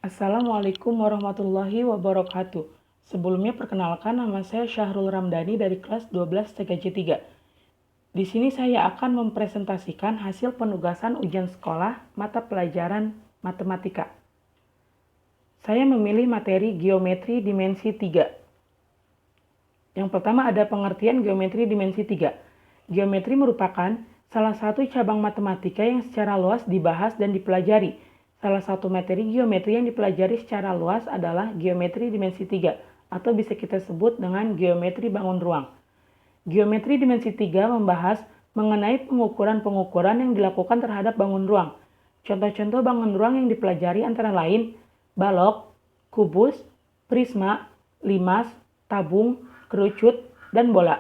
Assalamualaikum warahmatullahi wabarakatuh. Sebelumnya perkenalkan, nama saya Syahrul Ramdhani dari kelas 12 TKJ 3. Di sini saya akan mempresentasikan hasil penugasan ujian sekolah mata pelajaran matematika. Saya memilih materi geometri dimensi 3. Yang pertama ada pengertian geometri dimensi 3. Geometri merupakan salah satu cabang matematika yang secara luas dibahas dan dipelajari. Salah satu materi geometri yang dipelajari secara luas adalah geometri dimensi 3 atau bisa kita sebut dengan geometri bangun ruang. Geometri dimensi 3 membahas mengenai pengukuran-pengukuran yang dilakukan terhadap bangun ruang. Contoh-contoh bangun ruang yang dipelajari antara lain balok, kubus, prisma, limas, tabung, kerucut, dan bola.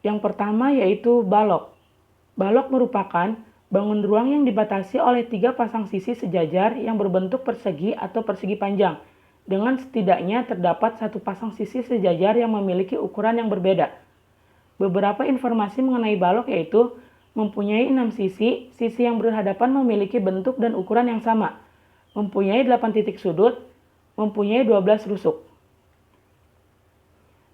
Yang pertama yaitu balok. Balok merupakan bangun ruang yang dibatasi oleh 3 pasang sisi sejajar yang berbentuk persegi atau persegi panjang, dengan setidaknya terdapat 1 pasang sisi sejajar yang memiliki ukuran yang berbeda. Beberapa informasi mengenai balok yaitu mempunyai 6 sisi, sisi yang berhadapan memiliki bentuk dan ukuran yang sama, mempunyai 8 titik sudut, mempunyai 12 rusuk.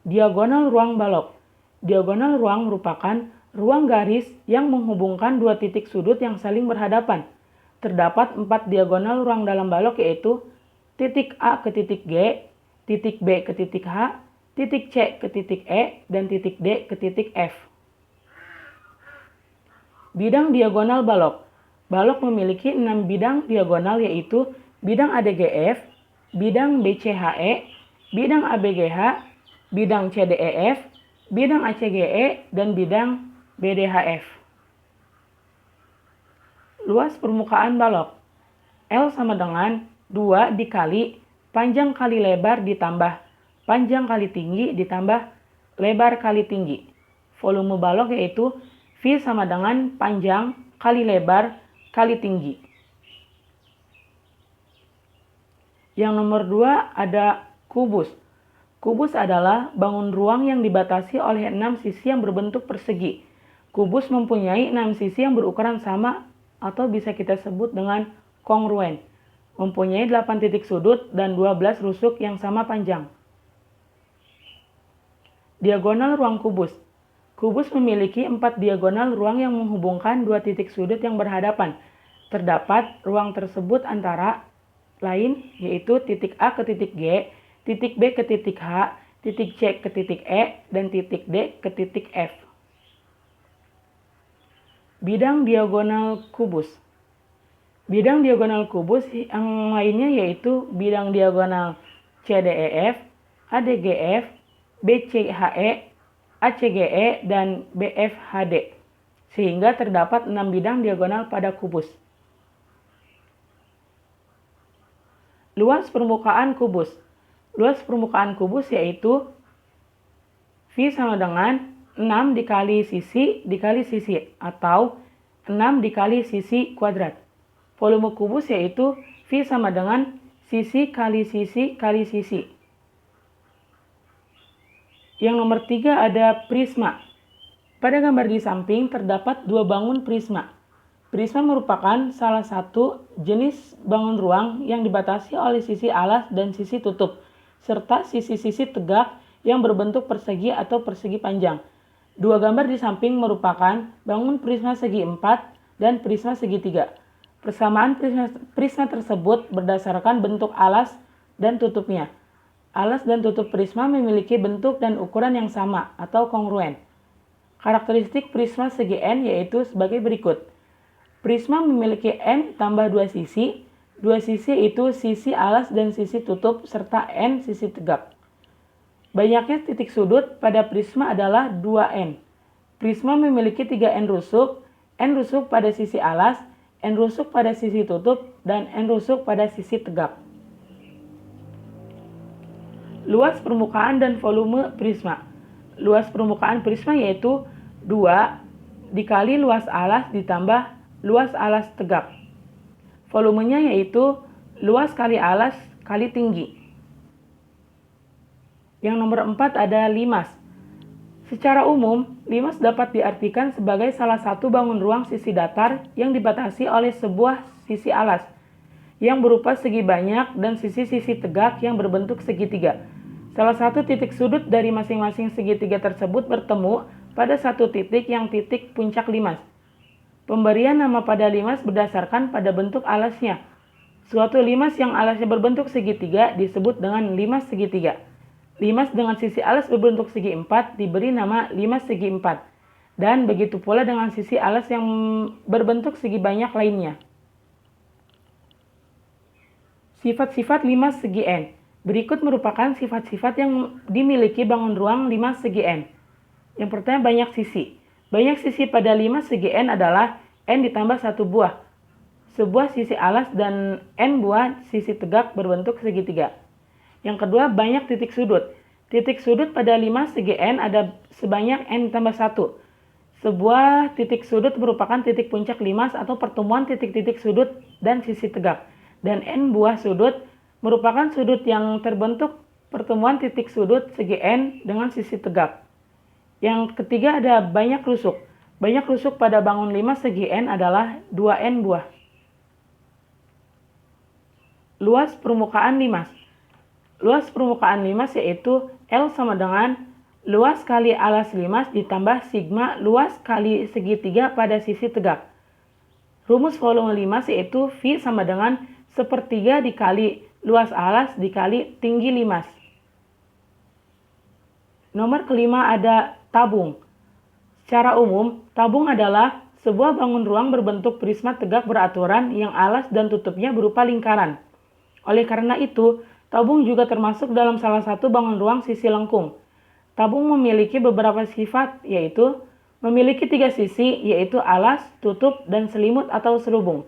Diagonal ruang balok. Diagonal ruang merupakan ruang garis yang menghubungkan 2 titik sudut yang saling berhadapan. Terdapat 4 diagonal ruang dalam balok yaitu titik A ke titik G, titik B ke titik H, titik C ke titik E, dan titik D ke titik F. Bidang diagonal balok. Balok memiliki 6 bidang diagonal yaitu bidang ADGF, bidang BCHE, bidang ABGH, bidang CDEF, bidang ACGE, dan bidang BDHF. Luas permukaan balok. L sama dengan 2 dikali panjang kali lebar ditambah panjang kali tinggi ditambah lebar kali tinggi. Volume balok yaitu V sama dengan panjang kali lebar kali tinggi. Yang nomor 2 ada kubus. Kubus adalah bangun ruang yang dibatasi oleh 6 sisi yang berbentuk persegi. Kubus mempunyai 6 sisi yang berukuran sama atau bisa kita sebut dengan kongruen. Mempunyai 8 titik sudut dan 12 rusuk yang sama panjang. Diagonal ruang kubus. Kubus memiliki 4 diagonal ruang yang menghubungkan 2 titik sudut yang berhadapan. Terdapat ruang tersebut antara lain yaitu titik A ke titik G, titik B ke titik H, titik C ke titik E, dan titik D ke titik F. Bidang diagonal kubus. Bidang diagonal kubus yang lainnya yaitu bidang diagonal CDEF, ADGF, BCHE, ACGE, dan BFHD. Sehingga terdapat 6 bidang diagonal pada kubus. Luas permukaan kubus. Luas permukaan kubus yaitu V sama dengan 6 dikali sisi atau 6 dikali sisi kuadrat. Volume kubus yaitu V sama dengan sisi kali sisi kali sisi. Yang nomor 3 ada prisma. Pada gambar di samping terdapat 2 bangun prisma. Prisma merupakan salah satu jenis bangun ruang yang dibatasi oleh sisi alas dan sisi tutup, serta sisi-sisi tegak yang berbentuk persegi atau persegi panjang. 2 gambar di samping merupakan bangun prisma segi 4 dan prisma segi 3. Persamaan prisma tersebut berdasarkan bentuk alas dan tutupnya. Alas dan tutup prisma memiliki bentuk dan ukuran yang sama atau kongruen. Karakteristik prisma segi N yaitu sebagai berikut. Prisma memiliki N tambah 2 sisi. 2 sisi itu sisi alas dan sisi tutup serta N sisi tegak. Banyaknya titik sudut pada prisma adalah 2N. Prisma memiliki 3N rusuk pada sisi alas, N rusuk pada sisi tutup, dan N rusuk pada sisi tegak. Luas permukaan dan volume prisma. Luas permukaan prisma yaitu 2 dikali luas alas ditambah luas alas tegak. Volumenya yaitu luas kali alas kali tinggi. Yang nomor 4 ada limas. Secara umum, limas dapat diartikan sebagai salah satu bangun ruang sisi datar yang dibatasi oleh sebuah sisi alas. yang berupa segi banyak dan sisi-sisi tegak yang berbentuk segitiga. Salah satu titik sudut dari masing-masing segitiga tersebut bertemu pada satu titik yang titik puncak limas. Pemberian nama pada limas berdasarkan pada bentuk alasnya. Suatu limas yang alasnya berbentuk segitiga disebut dengan limas segitiga. Limas dengan sisi alas berbentuk segi empat diberi nama limas segi empat. Dan begitu pula dengan sisi alas yang berbentuk segi banyak lainnya. Sifat-sifat limas segi N. Berikut merupakan sifat-sifat yang dimiliki bangun ruang limas segi N. Yang pertama, banyak sisi. Banyak sisi pada limas segi N adalah N ditambah 1 buah. Sebuah sisi alas dan N buah sisi tegak berbentuk segitiga. Yang kedua, banyak titik sudut. Titik sudut pada limas segi N ada sebanyak N ditambah 1. Sebuah titik sudut merupakan titik puncak limas atau pertemuan titik-titik sudut dan sisi tegak. Dan N buah sudut merupakan sudut yang terbentuk pertemuan titik sudut segi N dengan sisi tegak. Yang ketiga ada banyak rusuk. Banyak rusuk pada bangun limas segi N adalah 2N buah. Luas permukaan limas. Luas permukaan limas yaitu L sama dengan luas kali alas limas ditambah sigma luas kali segitiga pada sisi tegak. Rumus volume limas yaitu V sama dengan sepertiga dikali luas alas dikali tinggi limas. Nomor kelima ada tabung. Secara umum, tabung adalah sebuah bangun ruang berbentuk prisma tegak beraturan yang alas dan tutupnya berupa lingkaran. Oleh karena itu, tabung juga termasuk dalam salah satu bangun ruang sisi lengkung. Tabung memiliki beberapa sifat, yaitu memiliki 3 sisi, yaitu alas, tutup, dan selimut atau serubung.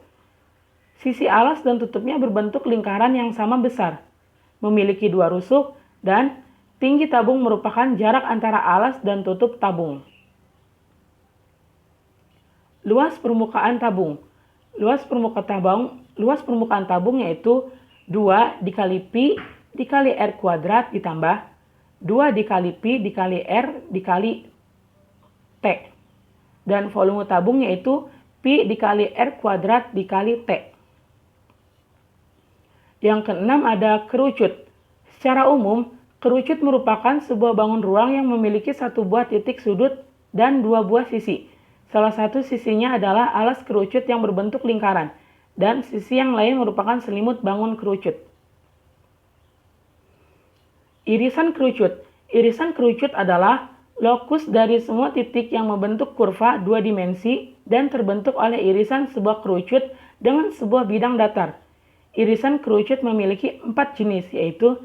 Sisi alas dan tutupnya berbentuk lingkaran yang sama besar, memiliki 2 rusuk, dan tinggi tabung merupakan jarak antara alas dan tutup tabung. Luas permukaan tabung. Luas permukaan tabung yaitu 2 dikali Pi dikali R kuadrat ditambah 2 dikali Pi dikali R dikali T. Dan volume tabung yaitu Pi dikali R kuadrat dikali T. Yang keenam ada kerucut. Secara umum, kerucut merupakan sebuah bangun ruang yang memiliki 1 buah titik sudut dan 2 buah sisi. Salah satu sisinya adalah alas kerucut yang berbentuk lingkaran, dan sisi yang lain merupakan selimut bangun kerucut. Irisan kerucut. Irisan kerucut adalah lokus dari semua titik yang membentuk kurva 2 dimensi dan terbentuk oleh irisan sebuah kerucut dengan sebuah bidang datar. Irisan kerucut memiliki 4 jenis, yaitu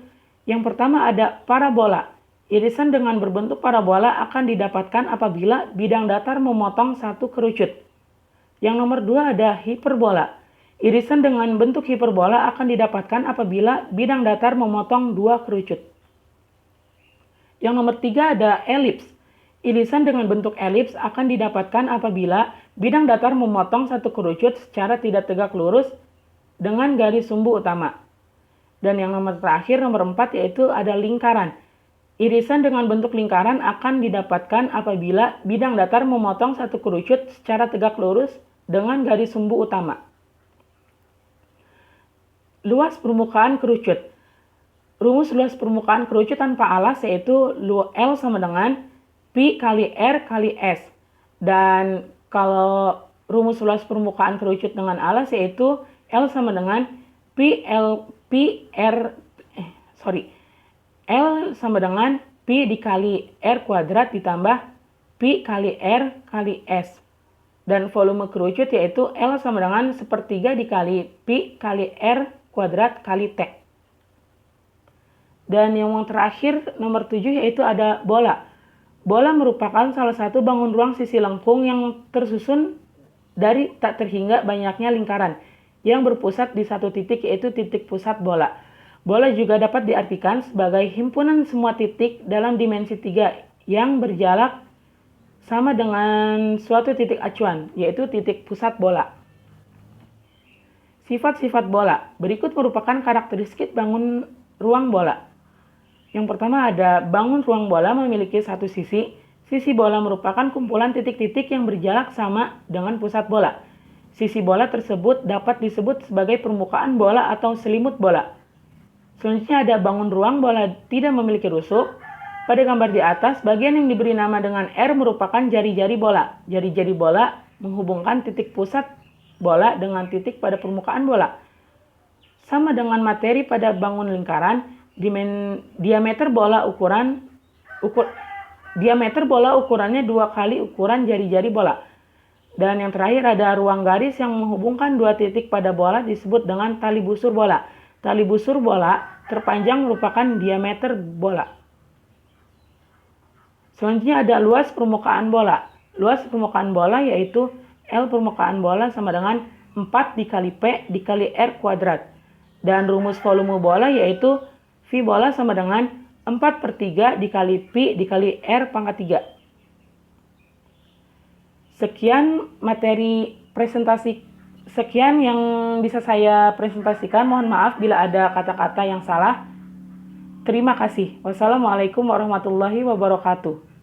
yang pertama ada parabola. Irisan dengan berbentuk parabola akan didapatkan apabila bidang datar memotong satu kerucut. Yang nomor 2 ada hiperbola. Irisan dengan bentuk hiperbola akan didapatkan apabila bidang datar memotong 2 kerucut. Yang nomor 3 ada elips. Irisan dengan bentuk elips akan didapatkan apabila bidang datar memotong satu kerucut secara tidak tegak lurus dengan garis sumbu utama. Dan yang nomor terakhir, nomor 4, yaitu ada lingkaran. Irisan dengan bentuk lingkaran akan didapatkan apabila bidang datar memotong satu kerucut secara tegak lurus dengan garis sumbu utama. Luas permukaan kerucut. Rumus luas permukaan kerucut tanpa alas yaitu L sama dengan Pi kali R kali S. Dan kalau rumus luas permukaan kerucut dengan alas yaitu L sama dengan L sama dengan Pi dikali R kuadrat ditambah Pi kali R kali S. Dan volume kerucut yaitu L sama dengan sepertiga dikali Pi kali R kuadrat kali T. Dan yang terakhir, nomor 7, yaitu ada bola. Bola merupakan salah satu bangun ruang sisi lengkung yang tersusun dari tak terhingga banyaknya lingkaran yang berpusat di satu titik, yaitu titik pusat bola. Bola juga dapat diartikan sebagai himpunan semua titik dalam dimensi 3 yang berjarak sama dengan suatu titik acuan, yaitu titik pusat bola. Sifat-sifat bola. Berikut merupakan karakteristik bangun ruang bola. Yang pertama ada bangun ruang bola memiliki satu sisi. Sisi bola merupakan kumpulan titik-titik yang berjarak sama dengan pusat bola. Sisi bola tersebut dapat disebut sebagai permukaan bola atau selimut bola. Selanjutnya ada bangun ruang bola tidak memiliki rusuk. Pada gambar di atas, bagian yang diberi nama dengan R merupakan jari-jari bola. Jari-jari bola menghubungkan titik pusat bola dengan titik pada permukaan bola. Sama dengan materi pada bangun lingkaran, diameter bola ukurannya 2 kali ukuran jari-jari bola. Dan yang terakhir ada ruang garis yang menghubungkan dua titik pada bola disebut dengan tali busur bola. Tali busur bola terpanjang merupakan diameter bola. Selanjutnya ada luas permukaan bola. Luas permukaan bola yaitu L permukaan bola sama dengan 4 dikali P dikali R kuadrat. Dan rumus volume bola yaitu V bola sama dengan 4/3 dikali Pi dikali R pangkat 3. Sekian yang bisa saya presentasikan. Mohon maaf bila ada kata-kata yang salah. Terima kasih. Wassalamualaikum warahmatullahi wabarakatuh.